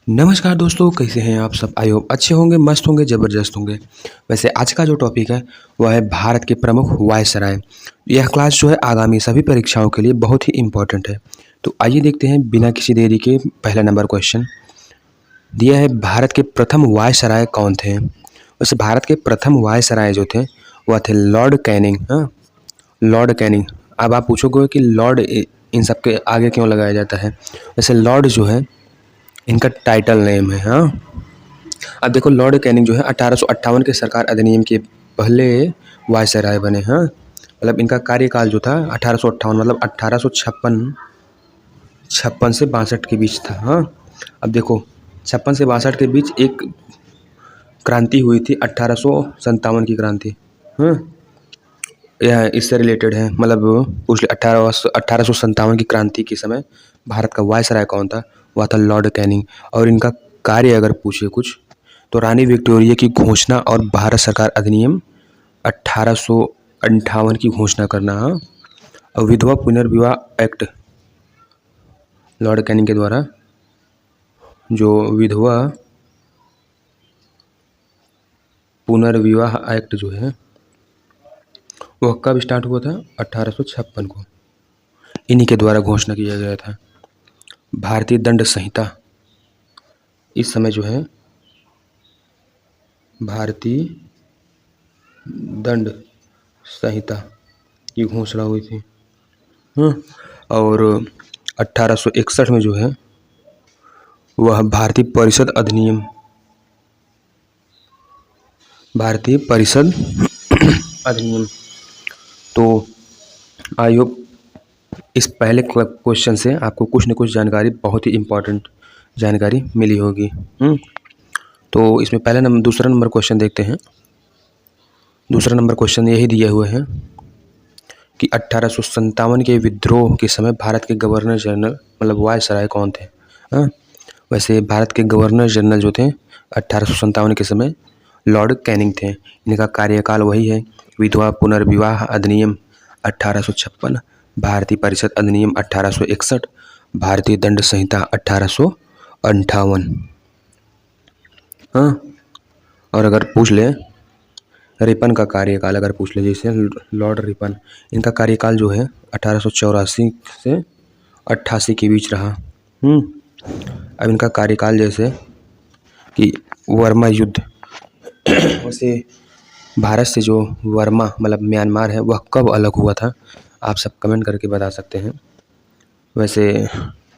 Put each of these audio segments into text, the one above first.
नमस्कार दोस्तों, कैसे हैं आप सब। आई होप अच्छे होंगे, मस्त होंगे, ज़बरदस्त होंगे। वैसे आज का जो टॉपिक है वह है भारत के प्रमुख वायसराय। यह क्लास जो है आगामी सभी परीक्षाओं के लिए बहुत ही इम्पोर्टेंट है। तो आइए देखते हैं बिना किसी देरी के पहला नंबर क्वेश्चन दिया है, भारत के प्रथम वायसराय कौन थे। वैसे भारत के प्रथम वायसराय जो थे वह थे लॉर्ड कैनिंग। हाँ, लॉर्ड कैनिंग। अब आप पूछोगे कि लॉर्ड इन सब के आगे क्यों लगाया जाता है। वैसे लॉर्ड जो है इनका टाइटल नेम है। हाँ, अब देखो लॉर्ड कैनिंग जो है 1858 के सरकार अधिनियम के पहले वायसराय बने। हाँ, मतलब इनका कार्यकाल जो था 1858 मतलब 1856 से 62 के बीच था। हाँ, अब देखो 56 से 62 के बीच एक क्रांति हुई थी, 1857 की क्रांति। हाँ, यह इससे रिलेटेड है। मतलब पूछ ले 1857 की क्रांति के समय भारत का वायसराय कौन था, वह था लॉर्ड कैनिंग। और इनका कार्य अगर पूछे कुछ तो रानी विक्टोरिया की घोषणा और भारत सरकार अधिनियम 1858 की घोषणा करना। हाँ, और विधवा पुनर्विवाह एक्ट लॉर्ड कैनिंग के द्वारा जो विधवा पुनर्विवाह एक्ट जो है वह कब स्टार्ट हुआ था, 1856 को इन्हीं के द्वारा घोषणा किया गया था। भारतीय दंड संहिता इस समय जो है भारतीय दंड संहिता की घोषणा हुई थी। हाँ, और 1861 में जो है वह भारतीय परिषद अधिनियम तो आई होप इस पहले क्वेश्चन से आपको कुछ न कुछ जानकारी, बहुत ही इम्पोर्टेंट जानकारी मिली होगी। तो इसमें दूसरा नंबर क्वेश्चन देखते हैं। दूसरा नंबर क्वेश्चन यही दिया हुआ है कि 1857 के विद्रोह के समय भारत के गवर्नर जनरल मतलब वायसराय कौन थे। हाँ, वैसे भारत के गवर्नर जनरल जो थे 1857 के समय लॉर्ड कैनिंग थे। इनका कार्यकाल वही है विधवा पुनर्विवाह अधिनियम 1856, भारतीय परिषद अधिनियम 1861, भारतीय दंड संहिता 1858। हाँ, और अगर पूछ ले रिपन का कार्यकाल, अगर पूछ ले जैसे लॉर्ड रिपन, इनका कार्यकाल जो है 1884 से 88 के बीच रहा। अब इनका कार्यकाल जैसे कि वर्मा युद्ध वैसे भारत से जो वर्मा मतलब म्यांमार है वह कब अलग हुआ था, आप सब कमेंट करके बता सकते हैं। वैसे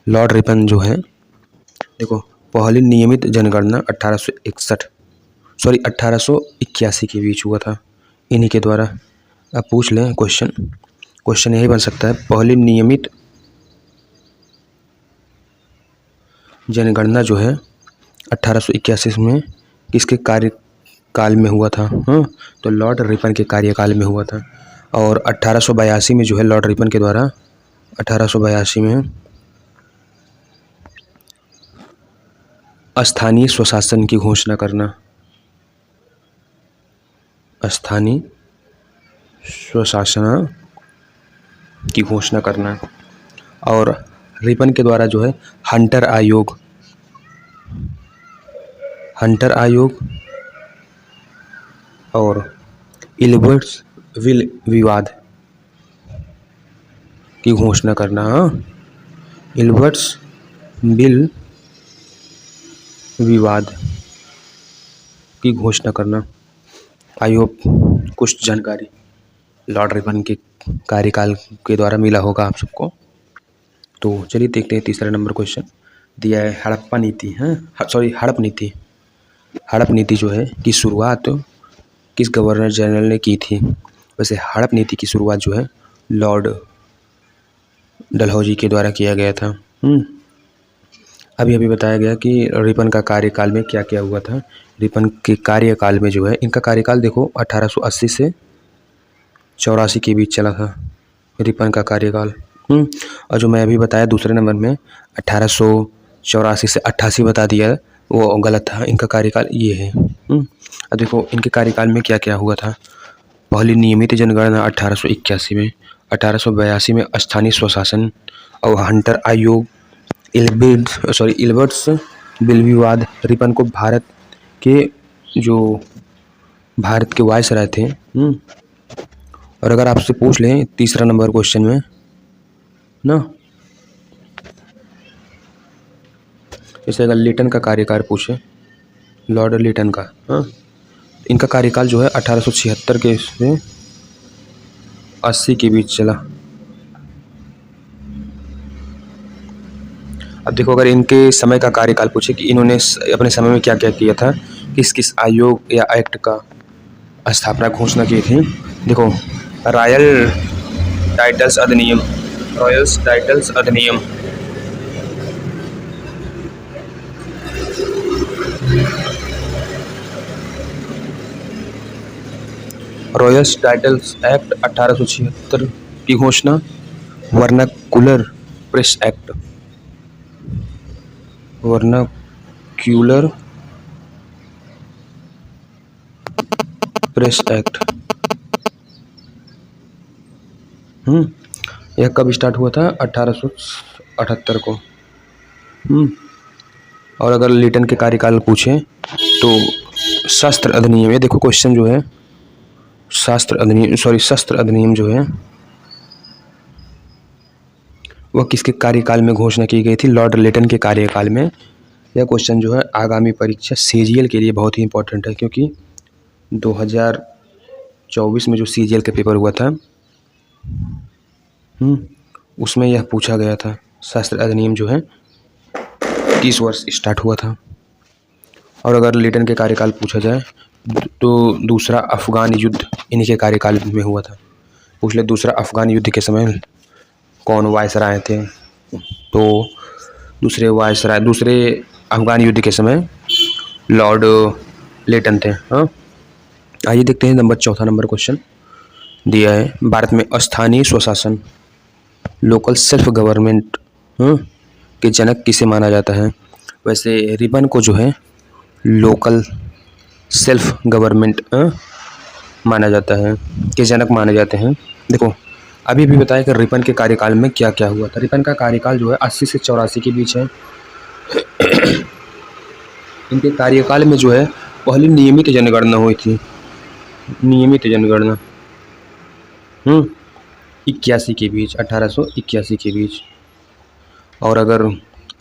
लॉर्ड रिपन जो है देखो पहली नियमित जनगणना 1881 के बीच हुआ था इन्हीं के द्वारा। अब पूछ लें क्वेश्चन यही बन सकता है, पहली नियमित जनगणना जो है 1881 में किसके कार्यकाल में हुआ था। हाँ, तो लॉर्ड रिपन के कार्यकाल में हुआ था। और 1882 में जो है लॉर्ड रिपन के द्वारा 1882 में स्थानीय स्वशासन की घोषणा करना, स्थानीय स्वशासन की घोषणा करना। और रिपन के द्वारा जो है हंटर आयोग और इल्बर्ट्स विल विवाद की घोषणा करना। इल्बर्ट्स विल विवाद की घोषणा करना। आई होप कुछ जानकारी लॉर्ड रिपन के कार्यकाल के द्वारा मिला होगा आप सबको। तो चलिए देखते हैं तीसरा नंबर क्वेश्चन दिया है हड़प्पा नीति। हड़प नीति जो है की शुरुआत किस गवर्नर जनरल ने की थी। वैसे हड़प नीति की शुरुआत जो है लॉर्ड डलहौजी के द्वारा किया गया था। अभी बताया गया कि रिपन का कार्यकाल में क्या क्या हुआ था। रिपन के कार्यकाल में जो है इनका कार्यकाल देखो 1880 से 84 के बीच चला था रिपन का कार्यकाल। और जो मैं अभी बताया दूसरे नंबर में 1884 से 88 बता दिया वो गलत था, इनका कार्यकाल ये है। अब देखो इनके कार्यकाल में क्या क्या हुआ था। पहली नियमित जनगणना 1881 में, 1882 में स्थानीय स्वशासन और हंटर आयोग, इल्बर्ट्स बिल विवाद रिपन को भारत के वायसराय थे। और अगर आपसे पूछ लें तीसरा नंबर क्वेश्चन में ना, जैसे अगर लिटन का कार्यकाल पूछे, लॉर्ड लिटन का, हाँ, इनका कार्यकाल जो है 1876 के से 80 के बीच चला। अब देखो, अगर इनके समय का कार्यकाल पूछे कि इन्होंने अपने समय में क्या क्या किया था, किस किस आयोग या एक्ट का स्थापना घोषणा की थी। देखो, रॉयल टाइटल्स अधिनियम, रॉयल्स टाइटल्स अधिनियम, रॉयल्स टाइटल्स एक्ट 1876 की घोषणा, vernacular press act, vernacular press act, यह कब स्टार्ट हुआ था? 1878 को। और अगर लिटन के कार्यकाल पूछें तो शस्त्र अधिनियम, ये देखो क्वेश्चन जो है, शस्त्र अधिनियम जो है वह किसके कार्यकाल में घोषणा की गई थी? लॉर्ड लिटन के कार्यकाल में। यह क्वेश्चन जो है आगामी परीक्षा सीजीएल के लिए बहुत ही इंपॉर्टेंट है, क्योंकि 2024 में जो सीजीएल का पेपर हुआ था उसमें यह पूछा गया था। शस्त्र अधिनियम जो है किस वर्ष स्टार्ट हुआ था? और अगर लिटन के कार्यकाल पूछा जाए तो दूसरा अफगान युद्ध इन्हीं के कार्यकाल में हुआ था। पूछ ले, दूसरा अफगान युद्ध के समय कौन वायसराय थे? तो दूसरे अफगान युद्ध के समय लॉर्ड लिटन थे। हाँ, आइए देखते हैं चौथा नंबर क्वेश्चन दिया है, भारत में स्थानीय स्वशासन, लोकल सेल्फ गवर्नमेंट के जनक किसे माना जाता है? वैसे रिपन को जो है लोकल सेल्फ गवर्नमेंट माना जाता है, के जनक माने जाते हैं। देखो, अभी भी बताया कि रिपन के कार्यकाल में क्या क्या हुआ था। रिपन का कार्यकाल जो है 80 से 84 के बीच है। इनके कार्यकाल में जो है पहली नियमित जनगणना हुई थी, नियमित जनगणना 81 के बीच, 1881 के बीच। और अगर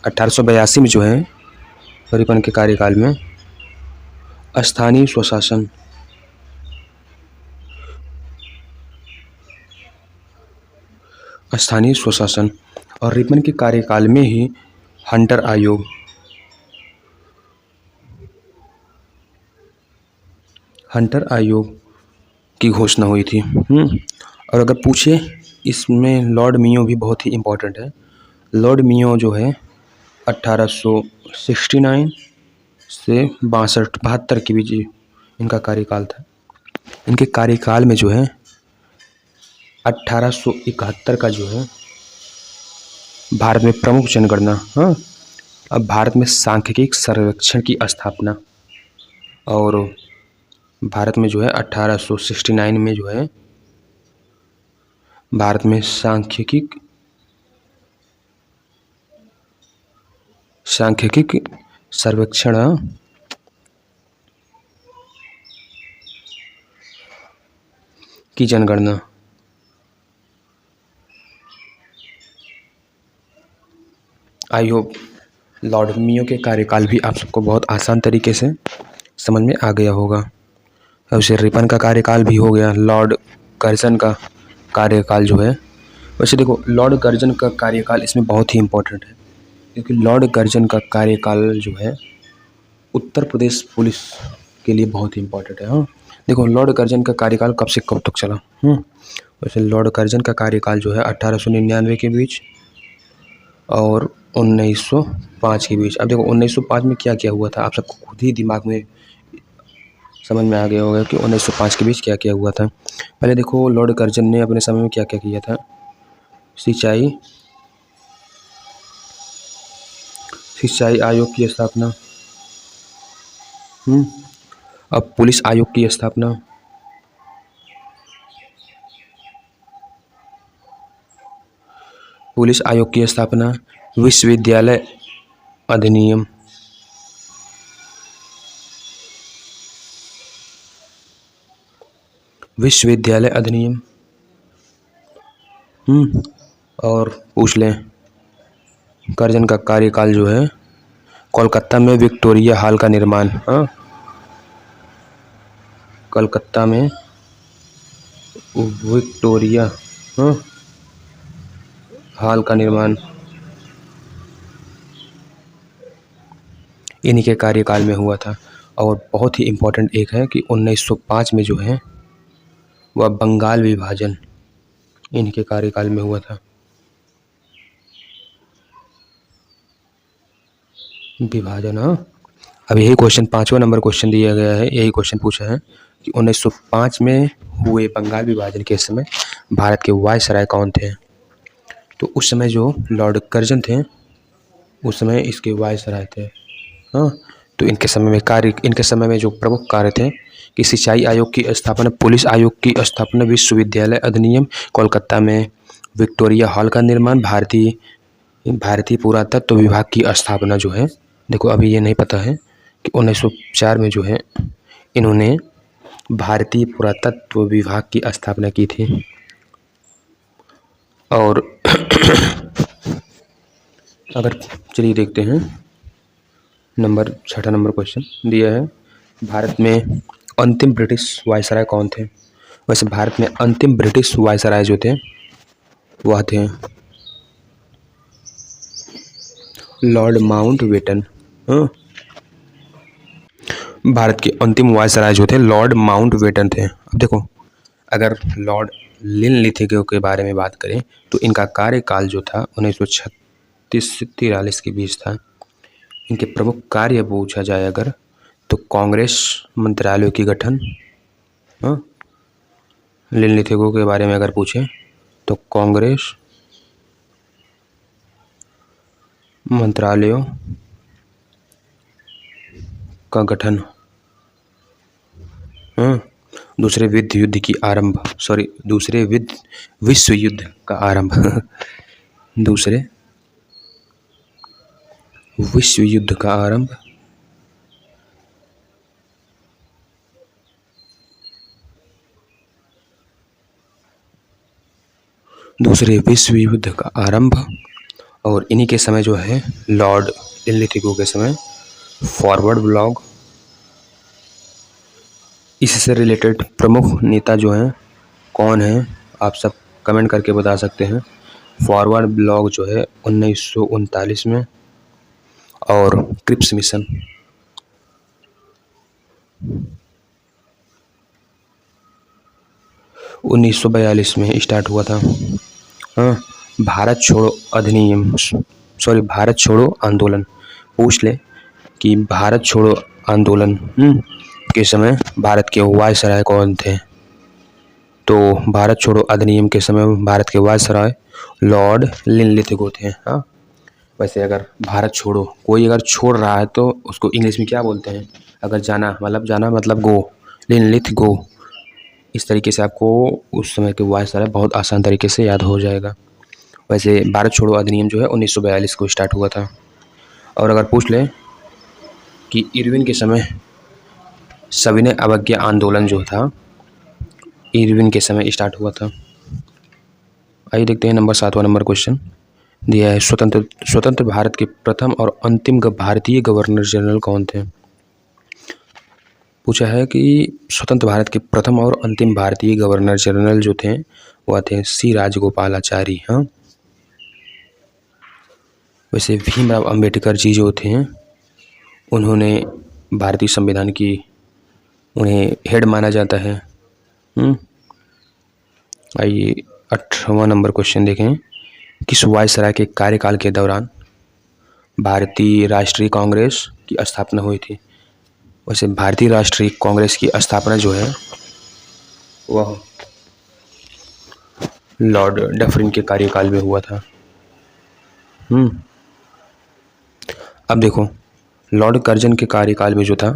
1882 में जो है रिपन के कार्यकाल में स्थानीय स्वशासन, स्थानीय स्वशासन, और रिपन के कार्यकाल में ही हंटर आयोग, हंटर आयोग की घोषणा हुई थी। और अगर पूछे, इसमें लॉर्ड मियो भी बहुत ही इम्पोर्टेंट है। लॉर्ड मियो जो है 1869 से 72 के बीच इनका कार्यकाल था। इनके कार्यकाल में जो है 1871 का जो है भारत में प्रमुख जनगणना, अब भारत में सांख्यिकी सर्वेक्षण की स्थापना, और भारत में जो है 1869 में जो है भारत में सांख्यिकी सर्वेक्षण की जनगणना। आई होप लॉर्ड मियो के कार्यकाल भी आप सबको बहुत आसान तरीके से समझ में आ गया होगा। वैसे रिपन का कार्यकाल भी हो गया। लॉर्ड कर्जन का कार्यकाल जो है, वैसे देखो लॉर्ड कर्जन का कार्यकाल इसमें बहुत ही इम्पोर्टेंट है, क्योंकि लॉर्ड कर्जन का कार्यकाल जो है उत्तर प्रदेश पुलिस के लिए बहुत ही इम्पोर्टेंट है। हाँ, देखो लॉर्ड कर्जन का कार्यकाल कब से कब तक चला। वैसे लॉर्ड कर्जन का कार्यकाल जो है 1899 के बीच और 1905 के बीच। अब देखो 1905 में क्या क्या हुआ था, आप सबको खुद ही दिमाग में समझ में आ गया होगा कि 1905 के बीच क्या क्या हुआ था। पहले देखो लॉर्ड कर्जन ने अपने समय में क्या क्या किया था। सिंचाई आयोग की स्थापना, अब पुलिस आयोग की स्थापना, विश्वविद्यालय अधिनियम, विश्वविद्यालय अधिनियम। और पूछ लें कर्जन का कार्यकाल जो है, कोलकाता में विक्टोरिया हॉल का निर्माण। कलकत्ता में विक्टोरिया हॉल का निर्माण इन्हीं के कार्यकाल में हुआ था। और बहुत ही इम्पोर्टेंट एक है कि 1905 में जो है वह बंगाल विभाजन इनके कार्यकाल में हुआ था। विभाजन। अब यही क्वेश्चन 5वां नंबर क्वेश्चन दिया गया है, यही क्वेश्चन पूछा है कि 1905 में हुए बंगाल विभाजन के समय भारत के वायसराय कौन थे। तो उस समय जो लॉर्ड कर्जन थे उस समय इसके वायसराय थे। तो इनके समय में जो प्रमुख कार्य थे कि सिंचाई आयोग की स्थापना, पुलिस आयोग की स्थापना, विश्वविद्यालय अधिनियम, कोलकाता में विक्टोरिया हॉल का निर्माण, भारतीय पुरातत्व विभाग की स्थापना जो है। देखो अभी ये नहीं पता है कि 1904 में जो है इन्होंने भारतीय पुरातत्व विभाग की स्थापना की थी। और अगर चलिए देखते हैं 6ठा नंबर क्वेश्चन दिया है, भारत में अंतिम ब्रिटिश वायसराय कौन थे। वैसे भारत में अंतिम ब्रिटिश वायसराय जो थे वह थे लॉर्ड माउंटबेटन। भारत के अंतिम वायसराय जो थे लॉर्ड माउंटबेटन थे। अब देखो अगर लॉर्ड लिनलिथिगो के बारे में बात करें तो इनका कार्यकाल जो था 1936 से 43 के बीच था। इनके प्रमुख कार्य पूछा जाए अगर तो कांग्रेस मंत्रालयों की गठन। लिनलिथिगो के बारे में अगर पूछें तो कांग्रेस मंत्रालयों का गठन। दूसरे विश्व युद्ध का आरंभ दूसरे विश्व युद्ध का आरंभ। दूसरे विश्व युद्ध का आरंभ। और इन्हीं के समय जो है लॉर्ड लिनलिथिगो के समय फॉरवर्ड ब्लॉक। इससे रिलेटेड प्रमुख नेता जो हैं कौन हैं आप सब कमेंट करके बता सकते हैं। फॉरवर्ड ब्लॉक जो है 1939 में, और क्रिप्स मिशन 1942 में स्टार्ट हुआ था। भारत छोड़ो आंदोलन पूछ ले कि भारत छोड़ो आंदोलन के समय भारत के वायसराय कौन थे। तो भारत छोड़ो अधिनियम के समय भारत के वायसराय लॉर्ड लिनलिथिगो थे। वैसे अगर भारत छोड़ो कोई अगर छोड़ रहा है तो उसको इंग्लिश में क्या बोलते हैं। अगर जाना मतलब गो, लिनलिथिगो। इस तरीके से आपको उस समय के वायसराय बहुत आसान तरीके से याद हो जाएगा। वैसे भारत छोड़ो अधिनियम जो है 1942 को स्टार्ट हुआ था। और अगर पूछ ले कि इरविन के समय सविनय अवज्ञा आंदोलन जो था इरविन के समय स्टार्ट हुआ था। आइए देखते हैं 7वां नंबर क्वेश्चन दिया है, स्वतंत्र भारत के प्रथम और अंतिम भारतीय गवर्नर जनरल कौन थे। पूछा है कि स्वतंत्र भारत के प्रथम और अंतिम भारतीय गवर्नर जनरल जो थे वह थे सी राजगोपालाचारी। वैसे भीमराव अंबेडकर जी जो थे उन्होंने भारतीय संविधान की उन्हें हेड माना जाता है। आइए 8वां नंबर क्वेश्चन देखें, किस वायसराय के कार्यकाल के दौरान भारतीय राष्ट्रीय कांग्रेस की स्थापना हुई थी। वैसे भारतीय राष्ट्रीय कांग्रेस की स्थापना जो है वह लॉर्ड डफरिन के कार्यकाल में हुआ था। अब देखो लॉर्ड कर्जन के कार्यकाल में जो था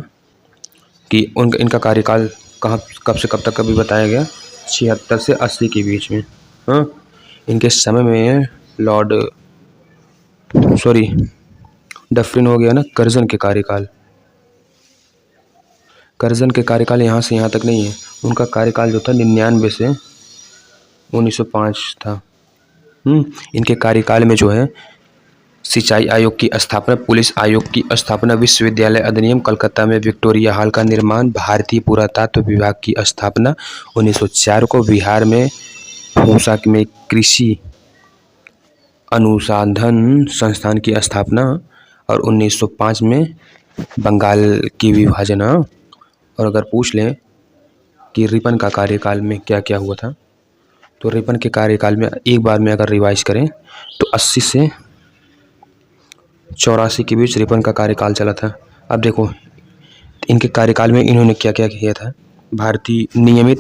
कि इनका कार्यकाल कब से कब तक कभी बताया गया 76 से 80 के बीच में। इनके समय में डफरिन हो गया ना, कर्जन के कार्यकाल करजन के कार्यकाल यहाँ से यहाँ तक नहीं है, उनका कार्यकाल जो था 99 से 1905 था। इनके कार्यकाल में जो है सिंचाई आयोग की स्थापना, पुलिस आयोग की स्थापना, विश्वविद्यालय अधिनियम, कलकत्ता में विक्टोरिया हॉल का निर्माण, भारतीय पुरातत्व विभाग की स्थापना, 1904 को बिहार में पूसा में कृषि अनुसंधान संस्थान की स्थापना और 1905 में बंगाल की विभाजन। और अगर पूछ लें कि रिपन का कार्यकाल में क्या क्या हुआ था, तो रिपन के कार्यकाल में एक बार में अगर रिवाइज करें तो 80 से 84 के बीच रिपन का कार्यकाल चला था। अब देखो इनके कार्यकाल में इन्होंने क्या क्या किया था। भारतीय नहीं,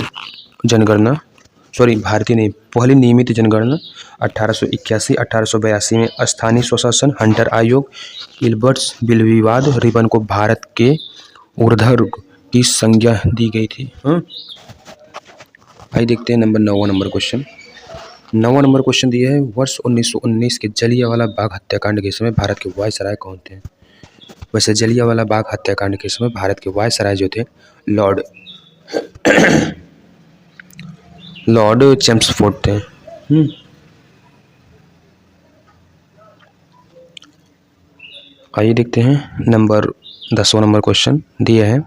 पहली नियमित जनगणना 1881, 1882 में स्थानीय स्वशासन, हंटर आयोग, इल्बर्ट्स बिल विवाद, रिपन को भारत के ऊर्ध्व की संज्ञा दी गई थी। आइए देखते हैं नौवां नंबर क्वेश्चन दिया है, वर्ष 1919 के जलियांवाला बाग हत्याकांड के समय भारत के वायसराय कौन थे। वैसे जलियांवाला बाग हत्याकांड के समय भारत के वायसराय जो थे लॉर्ड चेम्सफोर्ड थे। आइए देखते हैं 10वां नंबर क्वेश्चन दिया है,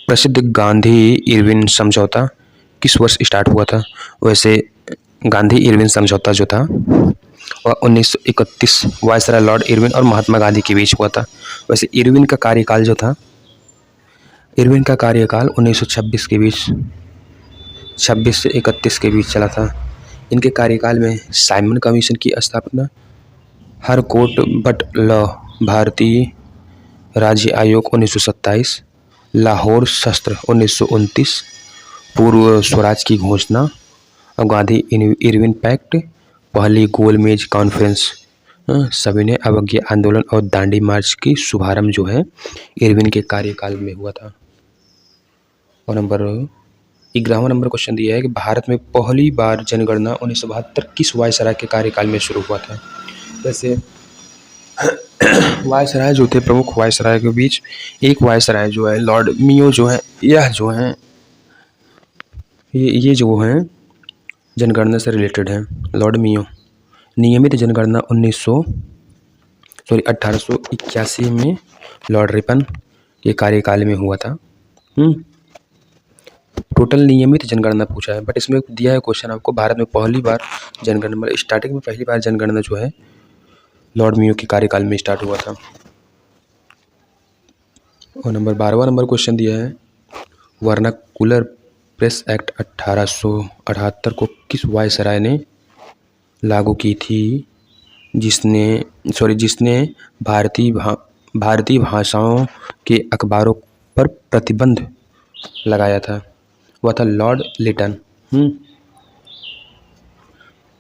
प्रसिद्ध गांधी इरविन समझौता किस वर्ष स्टार्ट हुआ था। वैसे गांधी इरविन समझौता जो था वह 1931 वायसराय लॉर्ड इरविन और महात्मा गांधी के बीच हुआ था। वैसे इरविन का कार्यकाल 1926 के बीच, 26 से 31 के बीच चला था। इनके कार्यकाल में साइमन कमीशन की स्थापना, हर कोर्ट बट लॉ, भारतीय राज्य आयोग 1927, लाहौर शस्त्र 1929, पूर्व स्वराज की घोषणा और गांधी इरविन पैक्ट, पहली गोलमेज कॉन्फ्रेंस, सविनय अवज्ञा आंदोलन और दांडी मार्च की शुभारंभ जो है इरविन के कार्यकाल में हुआ था। और 11वां नंबर क्वेश्चन दिया है कि भारत में पहली बार जनगणना 1972 किस वायसराय के कार्यकाल में शुरू हुआ था। वैसे वायसराय जो थे, प्रमुख वायसराय के बीच एक वायसराय जो है लॉर्ड मियो जो है, यह जो है ये जो हैं जनगणना से रिलेटेड हैं। लॉर्ड मियो, नियमित जनगणना 1881 में लॉर्ड रिपन के कार्यकाल में हुआ था। टोटल नियमित जनगणना पूछा है, बट इसमें दिया है क्वेश्चन आपको भारत में पहली बार जनगणना, स्टार्टिंग में पहली बार जनगणना जो है लॉर्ड मियो के कार्यकाल में स्टार्ट हुआ था। और 12वां नंबर क्वेश्चन दिया है, वर्नाकुलर प्रेस एक्ट 1878 को किस वायसराय ने लागू की थी, जिसने भारतीय भाषाओं के अखबारों पर प्रतिबंध लगाया था। वह था लॉर्ड लिटन।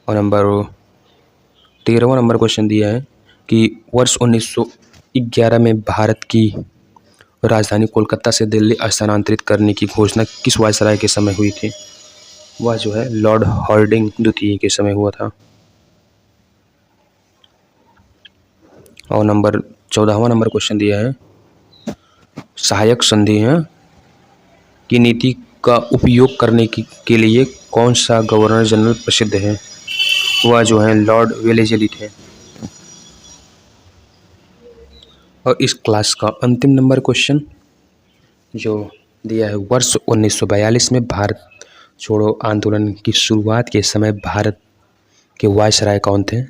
और 13वां नंबर क्वेश्चन दिया है कि वर्ष 1911 में भारत की राजधानी कोलकाता से दिल्ली स्थानांतरित करने की घोषणा किस वायसराय के समय हुई थी। वह जो है लॉर्ड हार्डिंग द्वितीय के समय हुआ था। और 14वां नंबर क्वेश्चन दिया है, सहायक संधि की नीति का उपयोग करने के लिए कौन सा गवर्नर जनरल प्रसिद्ध है। वह जो है लॉर्ड वेलेस्ली थे। और इस क्लास का अंतिम नंबर क्वेश्चन जो दिया है, वर्ष 1942 में भारत छोड़ो आंदोलन की शुरुआत के समय भारत के वायसराय कौन थे।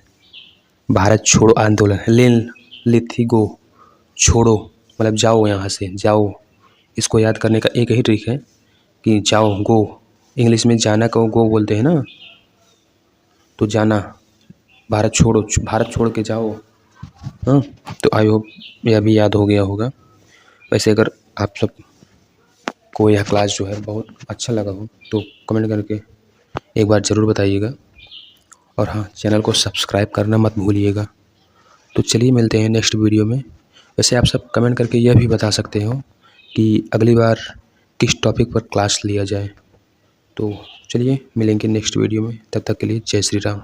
भारत छोड़ो आंदोलन, लेथिगो, छोड़ो मतलब जाओ, यहाँ से जाओ। इसको याद करने का एक ही ट्रिक है कि जाओ, गो, इंग्लिश में जाना को गो बोलते हैं ना, तो जाना, भारत छोड़ के जाओ। तो आई होप यह भी याद हो गया होगा। वैसे अगर आप सब को यह क्लास जो है बहुत अच्छा लगा हो तो कमेंट करके एक बार ज़रूर बताइएगा। और हाँ, चैनल को सब्सक्राइब करना मत भूलिएगा। तो चलिए मिलते हैं नेक्स्ट वीडियो में। वैसे आप सब कमेंट करके यह भी बता सकते हो कि अगली बार किस टॉपिक पर क्लास लिया जाए। तो चलिए मिलेंगे नेक्स्ट वीडियो में, तब तक के लिए जय श्री राम।